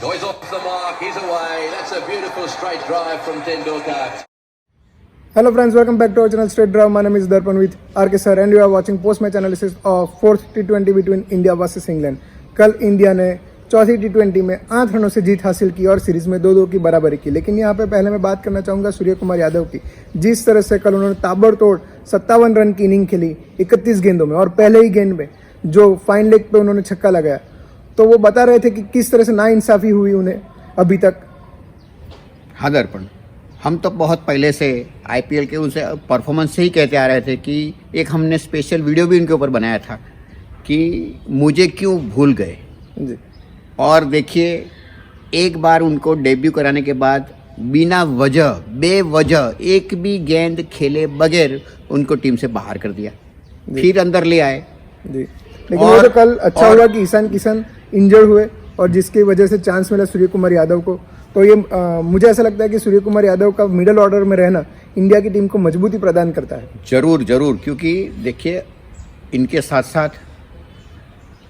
He's off the mark, he's away. That's a beautiful straight drive from Tendulkar. Hello friends, welcome back to our channel Straight Drive. My name is Darpan with RK sir and you are watching post-match analysis of fourth T20 between India versus England. कल India ने चौथी T20 में 8 रनों से जीत हासिल की और series में 2-2 की बराबरी की। लेकिन यहाँ पे पहले मैं बात करना चाहूँगा सूर्य कुमार यादव की। जिस तरह से कल उन्होंने ताबड़तोड़ 57 रन की इनिंग खेली 31 गेंदों में और पहले ही गेंद में जो फाइन लेग पे उन्होंने छक्का लगाया, तो वो बता रहे थे कि किस तरह से नाइंसाफी हुई उन्हें अभी तक। हाँ दर्पण, हम तो बहुत पहले से आईपीएल के उनसे परफॉर्मेंस से ही कहते आ रहे थे कि एक हमने स्पेशल वीडियो भी उनके ऊपर बनाया था कि मुझे क्यों भूल गए जी। और देखिए, एक बार उनको डेब्यू कराने के बाद बिना वजह बेवजह एक भी गेंद खेले बगैर उनको टीम से बाहर कर दिया, फिर अंदर ले आए जी। लेकिन वो तो कल अच्छा हुआ कि ईशान किशन इंजर्ड हुए और जिसकी वजह से चांस मिला सूर्य कुमार यादव को। तो ये मुझे ऐसा लगता है कि सूर्य कुमार यादव का मिडिल ऑर्डर में रहना इंडिया की टीम को मजबूती प्रदान करता है। जरूर जरूर, क्योंकि देखिए इनके साथ साथ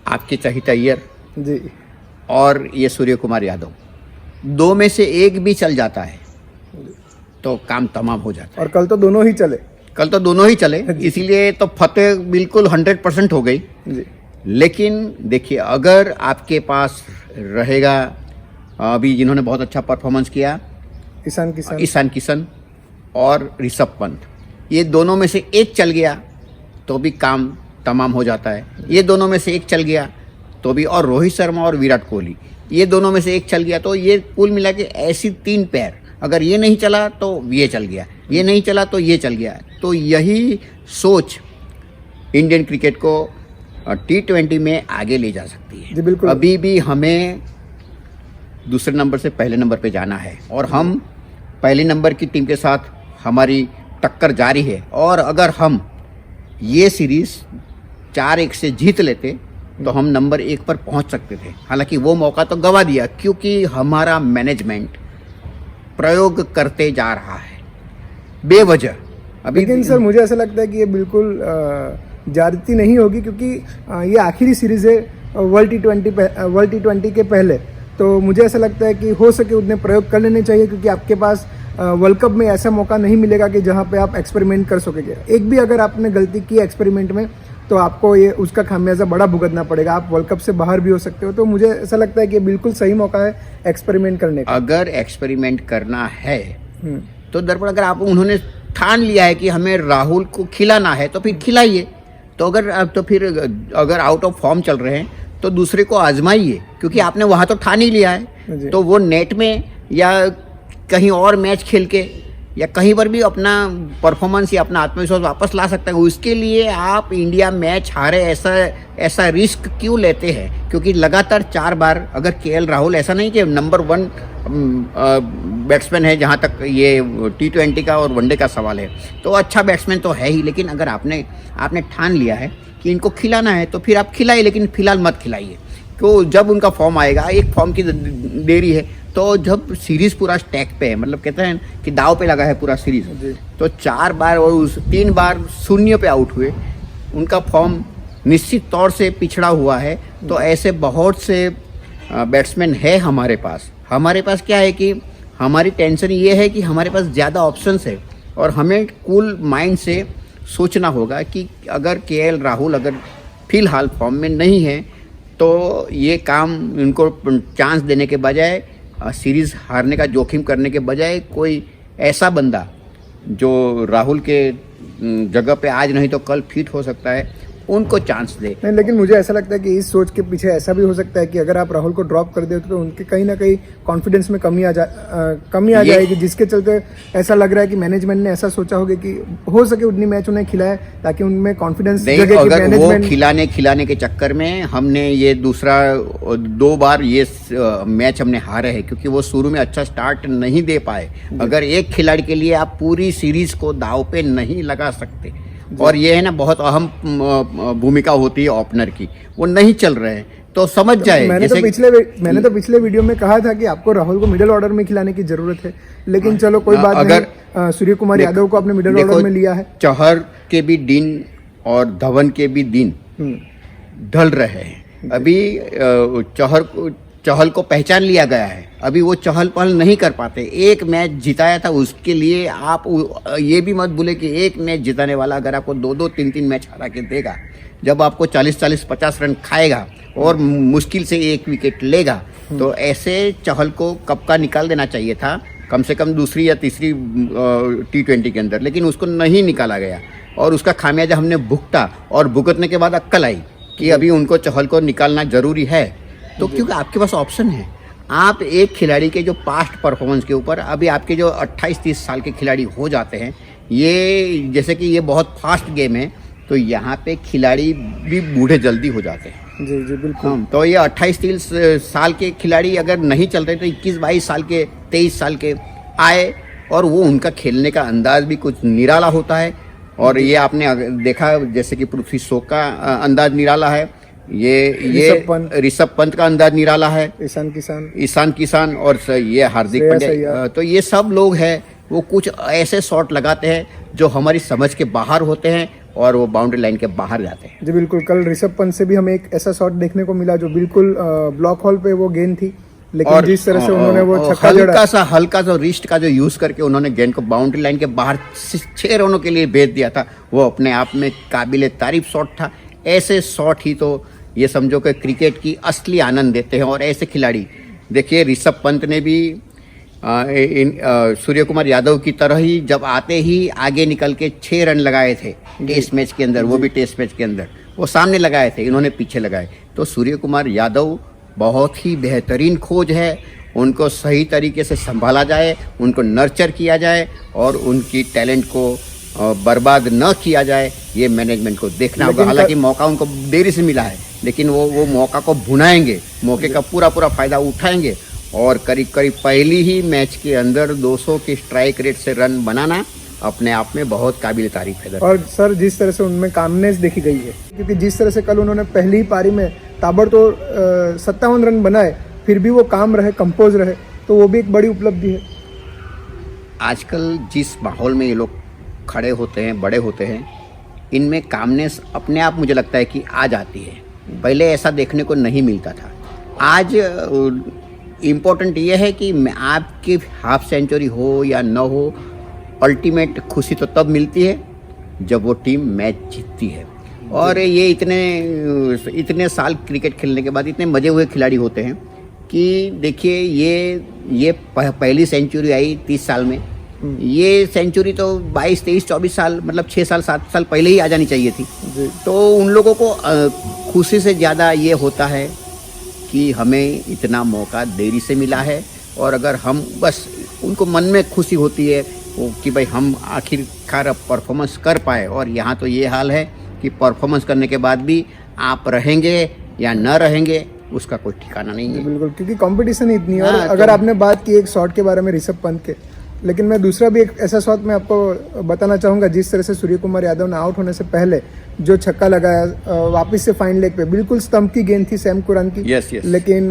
आपके चहित अय्यर जी और ये सूर्य कुमार यादव, दो में से एक भी चल जाता है तो काम तमाम हो जाता है। और कल तो दोनों ही चले। कल तो दोनों ही चले, इसीलिए तो फतेह बिल्कुल 100% हो गई जी। लेकिन देखिए, अगर आपके पास रहेगा अभी जिन्होंने बहुत अच्छा परफॉर्मेंस किया ईशान किशन और ऋषभ पंत, ये दोनों में से एक चल गया तो भी काम तमाम हो जाता है। ये दोनों में से एक चल गया तो भी, और रोहित शर्मा और विराट कोहली, ये दोनों में से एक चल गया तो ये कुल मिला के ऐसी 3 पैर, अगर ये नहीं चला तो ये चल गया, ये नहीं चला तो ये चल गया। तो यही सोच इंडियन क्रिकेट को T20 में आगे ले जा सकती है। जी बिल्कुल। अभी भी हमें दूसरे नंबर से पहले नंबर पे जाना है और हम पहले नंबर की टीम के साथ हमारी टक्कर जारी है। और अगर हम ये सीरीज 4-1 से जीत लेते तो हम नंबर 1 पर पहुंच सकते थे। हालांकि वो मौका तो गवा दिया क्योंकि हमारा मैनेजमेंट प्रयोग करते जा रहा है बेवजह। अभी लेकिन सर मुझे ऐसा लगता है कि ये बिल्कुल ज्यादती नहीं होगी क्योंकि ये आखिरी सीरीज है वर्ल्ड टी20 के पहले। तो मुझे ऐसा लगता है कि हो सके उतने प्रयोग कर लेने चाहिए क्योंकि आपके पास वर्ल्ड कप में ऐसा मौका नहीं मिलेगा कि जहां पे आप एक्सपेरिमेंट कर सकेंगे। एक भी अगर आपने गलती की एक्सपेरिमेंट में तो आपको ये उसका खामियाजा बड़ा भुगतना पड़ेगा, आप वर्ल्ड कप से बाहर भी हो सकते हो। तो मुझे ऐसा लगता है कि बिल्कुल सही मौका है एक्सपेरिमेंट करने का। अगर एक्सपेरिमेंट करना है तो दर्पण, अगर आप उन्होंने ठान लिया है कि हमें राहुल को खिलाना है तो फिर खिलाइए। तो फिर अगर आउट ऑफ फॉर्म चल रहे हैं तो दूसरे को आजमाइए, क्योंकि आपने वहां तो ठान ही लिया है। तो वो नेट में या कहीं और मैच खेल के या कहीं पर भी अपना परफॉर्मेंस या अपना आत्मविश्वास वापस ला सकता है। उसके लिए आप इंडिया मैच हारे ऐसा रिस्क क्यों लेते हैं? क्योंकि लगातार 4 बार, अगर केएल राहुल, ऐसा नहीं कि नंबर 1 बैट्समैन है जहां तक ये T20 का और वनडे का सवाल है, तो अच्छा बैट्समैन तो है ही। लेकिन अगर आपने ठान लिया है कि इनको खिलाना है तो फिर आप खिलाइए, लेकिन फिलहाल मत खिलाइए। तो जब उनका फॉर्म आएगा, एक फॉर्म की देरी है, तो जब सीरीज पूरा स्टैक पे है, मतलब कहते हैं कि दाव पे लगा है पूरा सीरीज, तो 4 बार और 3 बार 0 पे आउट हुए, उनका फॉर्म निश्चित तौर से पिछड़ा हुआ है। तो ऐसे बहुत से बैट्समैन है हमारे पास। हमारे पास क्या है कि हमारी टेंशन ये है कि हमारे पास ज़्यादा ऑप्शंस है और हमें कूल माइंड से सोचना होगा कि अगर केएल राहुल अगर फिलहाल फॉर्म में नहीं है तो ये काम इनको चांस देने के बजाय, सीरीज़ हारने का जोखिम करने के बजाय, कोई ऐसा बंदा जो राहुल के जगह पे आज नहीं तो कल फिट हो सकता है, उनको चांस दे। नहीं, लेकिन मुझे ऐसा लगता है कि इस सोच के पीछे ऐसा भी हो सकता है कि अगर आप राहुल को ड्रॉप कर देते तो उनके कहीं ना कहीं कॉन्फिडेंस में कमी आ जाएगी, जिसके चलते ऐसा लग रहा है कि मैनेजमेंट ने ऐसा सोचा होगा कि हो सके उतनी मैच उन्हें खिलाए ताकि उनमें कॉन्फिडेंस जगे। अगर वो खिलाने के चक्कर में हमने ये दूसरा 2 बार ये मैच हमने हारे हैं क्योंकि वो शुरू में अच्छा स्टार्ट नहीं दे पाए। अगर एक खिलाड़ी के लिए आप पूरी सीरीज को दाव पे नहीं लगा सकते, और ये है ना, बहुत अहम भूमिका होती है ओपनर की, वो नहीं चल रहे हैं तो समझ जाए। मैंने तो पिछले वीडियो में कहा था कि आपको राहुल को मिडिल ऑर्डर में खिलाने की जरूरत है, लेकिन चलो कोई बात नहीं। सूर्य कुमार यादव को आपने मिडिल ऑर्डर में लिया है। चहर के भी दिन और धवन के भी दिन ढल रहे हैं। अभी चहर चहल को पहचान लिया गया है, अभी वो चहल पहल नहीं कर पाते। एक मैच जिताया था, उसके लिए आप ये भी मत भूले कि एक मैच जिताने वाला अगर आपको 2-2, 3-3 मैच हरा के देगा, जब आपको 40-40, 50 रन खाएगा और मुश्किल से 1 विकेट लेगा, तो ऐसे चहल को कप का निकाल देना चाहिए था, कम से कम दूसरी या तीसरी T20 के अंदर, लेकिन उसको नहीं निकाला गया और उसका खामियाजा हमने भुगता। और भुगतने के बाद अक्कल आई कि अभी उनको चहल को निकालना जरूरी है। तो क्योंकि आपके पास ऑप्शन है, आप एक खिलाड़ी के जो पास्ट परफॉर्मेंस के ऊपर, अभी आपके जो 28-30 साल के खिलाड़ी हो जाते हैं, ये जैसे कि ये बहुत फास्ट गेम है, तो यहाँ पे खिलाड़ी भी बूढ़े जल्दी हो जाते हैं। जी जी बिल्कुल। तो ये 28-30 साल के खिलाड़ी अगर नहीं चल रहे तो 21-22 साल के, 23 साल के आए, और वो उनका खेलने का अंदाज भी कुछ निराला होता है। और ये आपने देखा जैसे कि पृथ्वी शॉ का अंदाज निराला है, ये ऋषभ पंत का अंदाज निराला है, ईशान किसान और ये हार्दिक पांड्या। तो ये सब लोग हैं, वो कुछ ऐसे शॉट लगाते हैं जो हमारी समझ के बाहर होते हैं और वो बाउंड्री लाइन के बाहर जाते हैं। जी बिल्कुल। कल ऋषभ पंत से भी हमें एक ऐसा शॉट देखने को मिला जो बिल्कुल ब्लॉक हॉल पे वो गेंद थी, लेकिन जिस तरह से उन्होंने वो छक्का जड़ा, हल्का सा रिस्ट का जो यूज करके उन्होंने गेंद को बाउंड्री लाइन के बाहर 6 रनों के लिए भेज दिया था, वो अपने आप में काबिले तारीफ शॉट था। ऐसे शॉट ही तो ये समझो कि क्रिकेट की असली आनंद देते हैं। और ऐसे खिलाड़ी देखिए, ऋषभ पंत ने भी सूर्य कुमार यादव की तरह ही जब आते ही आगे निकल के 6 रन लगाए थे टेस्ट मैच के अंदर, वो भी टेस्ट मैच के अंदर वो सामने लगाए थे, इन्होंने पीछे लगाए। तो सूर्य कुमार यादव बहुत ही बेहतरीन खोज है, उनको सही तरीके से संभाला जाए, उनको नर्चर किया जाए और उनकी टैलेंट को बर्बाद न किया जाए, ये मैनेजमेंट को देखना होगा। हालांकि मौका उनको देरी से मिला है, लेकिन वो मौका को भुनाएंगे, मौके का पूरा फायदा उठाएंगे और करीब पहली ही मैच के अंदर 200 की स्ट्राइक रेट से रन बनाना अपने आप में बहुत काबिल तारीफ है। और सर जिस तरह से उनमें कामनेस देखी गई है, क्योंकि जिस तरह से कल उन्होंने पहली ही पारी में ताबड़तोड़ 57 रन बनाए, फिर भी वो काम रहे, कंपोज रहे, तो वो भी एक बड़ी उपलब्धि है। आजकल जिस माहौल में ये लोग खड़े होते हैं, बड़े होते हैं, इनमें कामनेस अपने आप मुझे लगता है कि आ जाती है। पहले ऐसा देखने को नहीं मिलता था। आज इम्पोर्टेंट ये है कि आपकी हाफ सेंचुरी हो या न हो, अल्टीमेट खुशी तो तब मिलती है जब वो टीम मैच जीतती है। और ये इतने साल क्रिकेट खेलने के बाद इतने मजे हुए खिलाड़ी होते हैं कि देखिए, ये पहली सेंचुरी आई 30 साल में, ये सेंचुरी तो 22, 23, 24 साल, मतलब 6 साल 7 साल पहले ही आ जानी चाहिए थी। तो उन लोगों को खुशी से ज़्यादा ये होता है कि हमें इतना मौका देरी से मिला है, और अगर हम बस, उनको मन में खुशी होती है कि भाई हम आखिरकार परफॉर्मेंस कर पाए। और यहाँ तो ये हाल है कि परफॉर्मेंस करने के बाद भी आप रहेंगे या न रहेंगे, उसका कोई ठिकाना नहीं है। बिल्कुल, क्योंकि कंपटीशन इतनी है। और अगर आपने बात की एक शॉट के बारे में ऋषभ पंत के, लेकिन मैं दूसरा भी एक ऐसा शॉट मैं आपको बताना चाहूँगा, जिस तरह से सूर्य कुमार यादव ने आउट होने से पहले जो छक्का लगाया वापस से फाइन लेग पे, बिल्कुल स्टंप की गेंद थी सैम कुरान की, yes. लेकिन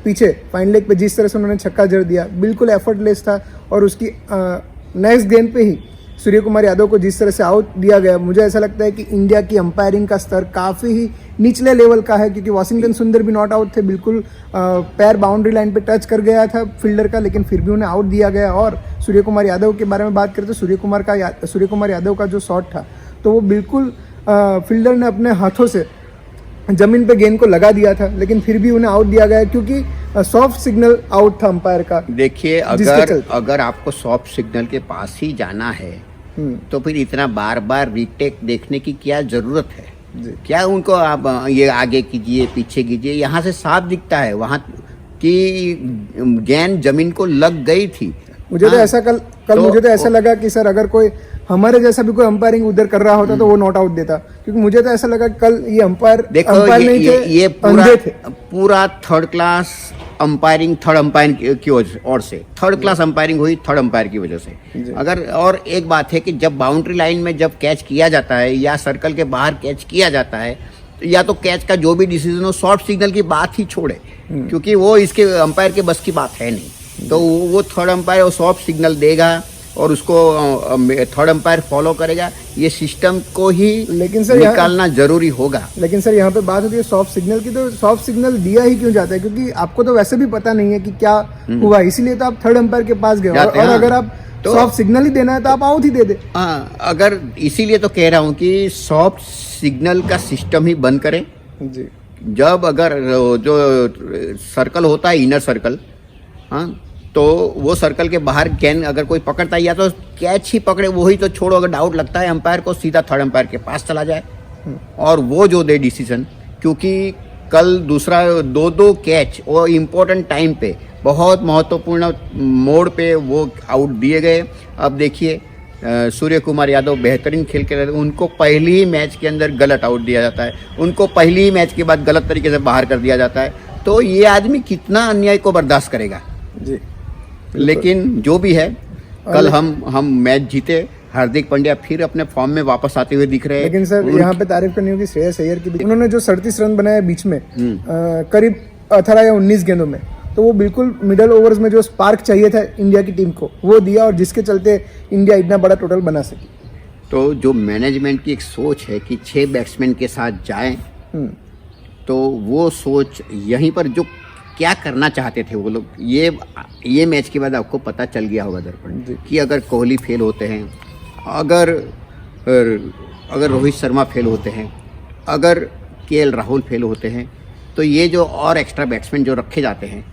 पीछे फाइन लेग पे जिस तरह से उन्होंने छक्का जड़ दिया, बिल्कुल एफर्टलेस था। और उसकी नेक्स्ट गेंद पे ही सूर्य कुमार यादव को जिस तरह से आउट दिया गया, मुझे ऐसा लगता है कि इंडिया की अंपायरिंग का स्तर काफ़ी ही निचले लेवल का है, क्योंकि वाशिंगटन सुंदर भी नॉट आउट थे, बिल्कुल पैर बाउंड्री लाइन पे टच कर गया था फील्डर का, लेकिन फिर भी उन्हें आउट दिया गया। और सूर्य कुमार यादव के बारे में बात करें तो सूर्य कुमार यादव का जो शॉट था, तो वो बिल्कुल फील्डर ने अपने हाथों से जमीन पे गेंद को लगा दिया था, लेकिन फिर भी उन्हें आउट दिया गया, क्योंकि सॉफ्ट सिग्नल आउट था अंपायर का। देखिए, अगर आपको सॉफ्ट सिग्नल के पास ही जाना है तो फिर इतना बार बार रीटेक देखने की क्या जरूरत है? क्या उनको आप ये आगे कीजिए, पीछे कीजिए, यहाँ से साफ दिखता है वहाँ की गेंद जमीन को लग गई थी। मुझे तो ऐसा कल मुझे तो ऐसा लगा कि सर अगर कोई हमारे जैसा भी कोई अंपायरिंग उधर कर रहा होता तो वो नॉट आउट देता, क्योंकि मुझे तो ऐसा लगा कल ये अंपायर नहीं थे, ये पूरा third class umpiring, third umpire की ओर से थर्ड क्लास अंपायरिंग हुई, थर्ड अंपायर की वजह से। अगर और एक बात है कि जब बाउंड्री लाइन में जब कैच किया जाता है या सर्कल के बाहर कैच किया जाता है, तो या तो कैच का जो भी डिसीजन हो, सॉफ्ट सिग्नल की बात ही छोड़े, क्योंकि वो इसके अंपायर के बस की बात है नहीं। तो वो थर्ड अंपायर वो सॉफ्ट सिग्नल देगा और उसको थर्ड अंपायर फॉलो करेगा, ये सिस्टम को ही लेकिन सर निकालना जरूरी होगा। लेकिन सर यहाँ पे बात होती है सॉफ्ट सिग्नल की, तो सॉफ्ट सिग्नल दिया ही क्यों जाता है? क्योंकि आपको तो वैसे भी पता नहीं है कि क्या हुआ, इसीलिए तो आप थर्ड अंपायर के पास गए। और अगर आप सॉफ्ट सिग्नल ही देना है तो आप आउट ही दे दे। हाँ, अगर इसीलिए तो कह रहा हूँ कि सॉफ्ट सिग्नल का सिस्टम ही बंद करें जी। जब अगर जो सर्कल होता है इनर सर्कल, हाँ, तो वो सर्कल के बाहर गेंद अगर कोई पकड़ता है या तो कैच ही पकड़े, वही तो छोड़ो। अगर डाउट लगता है अंपायर को, सीधा थर्ड अंपायर के पास चला जाए और वो जो दे डिसीजन। क्योंकि कल दूसरा दो कैच और इम्पोर्टेंट टाइम पे, बहुत महत्वपूर्ण मोड़ पे वो आउट दिए गए। अब देखिए सूर्य कुमार यादव बेहतरीन खेल के रहे, उनको पहली ही मैच के अंदर गलत आउट दिया जाता है, उनको पहली ही मैच के बाद गलत तरीके से बाहर कर दिया जाता है। तो ये आदमी कितना अन्याय को बर्दाश्त करेगा जी। लेकिन जो भी है, कल हम मैच जीते, हार्दिक पांड्या फिर अपने फॉर्म में वापस आते हुए दिख रहे हैं। लेकिन सर यहाँ पे तारीफ करनी होगी श्रेयस अय्यर की भी। उन्होंने जो 37 रन बनाए बीच में करीब 18 या 19 गेंदों में, तो वो बिल्कुल मिडल ओवर्स में जो स्पार्क चाहिए था इंडिया की टीम को, वो दिया, और जिसके चलते इंडिया इतना बड़ा टोटल बना सकी। तो जो मैनेजमेंट की एक सोच है कि 6 बैट्समैन के साथ जाएं, तो वो सोच यहीं पर जो क्या करना चाहते थे वो लोग, ये मैच के बाद आपको पता चल गया होगा दर्पण कि अगर कोहली फेल होते हैं, अगर रोहित शर्मा फेल होते हैं, अगर केएल राहुल फेल होते हैं, तो ये जो और एक्स्ट्रा बैट्समैन जो रखे जाते हैं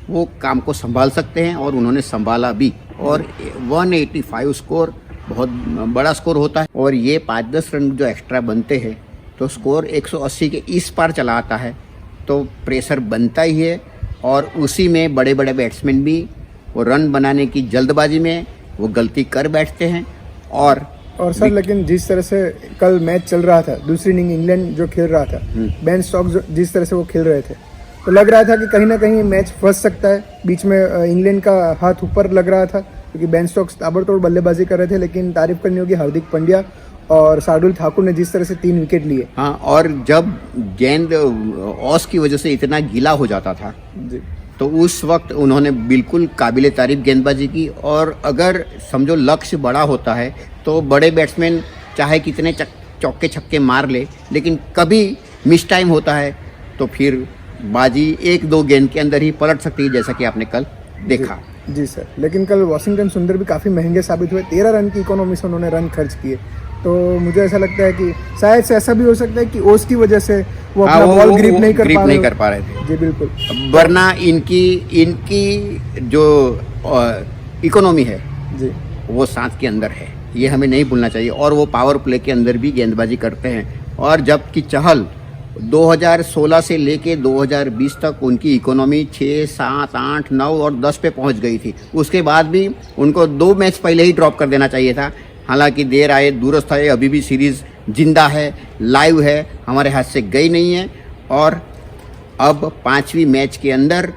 वो काम को संभाल सकते हैं, और उन्होंने संभाला भी। और 185 स्कोर बहुत बड़ा स्कोर होता है, और ये 5-10 रन जो एक्स्ट्रा बनते हैं तो स्कोर 180 के इस पार चला आता है, तो प्रेशर बनता ही है। और उसी में बड़े बड़े बैट्समैन भी वो रन बनाने की जल्दबाजी में वो गलती कर बैठते हैं। और सर लेकिन जिस तरह से कल मैच चल रहा था, दूसरी इनिंग इंग्लैंड जो खेल रहा था, बेन स्टोक्स जिस तरह से वो खेल रहे थे, तो लग रहा था कि कहीं ना कहीं मैच फंस सकता है। बीच में इंग्लैंड का हाथ ऊपर लग रहा था क्योंकि बेन स्टोक्स ताबड़तोड़ बल्लेबाजी कर रहे थे। लेकिन तारीफ करनी होगी हार्दिक पांड्या और शार्दुल ठाकुर ने जिस तरह से 3 विकेट लिए। हाँ, और जब गेंद ऑस की वजह से इतना गीला हो जाता था जी, तो उस वक्त उन्होंने बिल्कुल काबिले तारीफ गेंदबाजी की। और अगर समझो लक्ष्य बड़ा होता है तो बड़े बैट्समैन चाहे कितने चौके छक्के मार ले, लेकिन कभी मिस टाइम होता है तो फिर बाजी 1-2 गेंद के अंदर ही पलट सकती है, जैसा कि आपने कल देखा। जी सर, लेकिन कल वॉशिंगटन सुंदर भी काफ़ी महंगे साबित हुए। 13 रन की इकोनॉमी से उन्होंने रन खर्च किए। तो मुझे ऐसा लगता है कि शायद से ऐसा भी हो सकता है कि ओस की वजह से वो अपना बॉल ग्रिप नहीं कर पा रहे थे। जी बिल्कुल, वरना इनकी जो इकोनॉमी है जी, वो 7 के अंदर है, ये हमें नहीं भूलना चाहिए। और वो पावर प्ले के अंदर भी गेंदबाजी करते हैं। और जबकि चहल 2016 से लेके 2020 तक उनकी इकोनॉमी 6, 7, 8, 9 और 10 पे पहुंच गई थी। उसके बाद भी उनको 2 मैच पहले ही ड्रॉप कर देना चाहिए था। हालांकि देर आए दुरुस्त आए, अभी भी सीरीज जिंदा है, लाइव है, हमारे हाथ से गई नहीं है। और अब 5वीं मैच के अंदर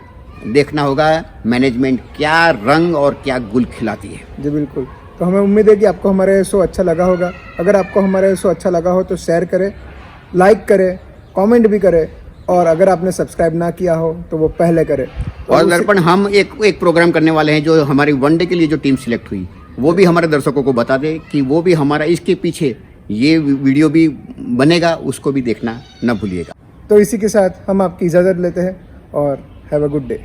देखना होगा मैनेजमेंट क्या रंग और क्या गुल खिलाती है। जी बिल्कुल। तो हमें उम्मीद है कि आपको हमारा शो अच्छा लगा होगा। अगर आपको हमारा शो अच्छा लगा हो तो शेयर करें, लाइक करें, कमेंट भी करें, और अगर आपने सब्सक्राइब ना किया हो तो वो पहले करें। और दर्पण, हम एक प्रोग्राम करने वाले हैं जो हमारी वनडे के लिए जो टीम सिलेक्ट हुई, वो भी हमारे दर्शकों को बता दें कि वो भी हमारा इसके पीछे ये वीडियो भी बनेगा, उसको भी देखना न भूलिएगा। तो इसी के साथ हम आपकी इजाज़त लेते हैं और हैव अ गुड डे।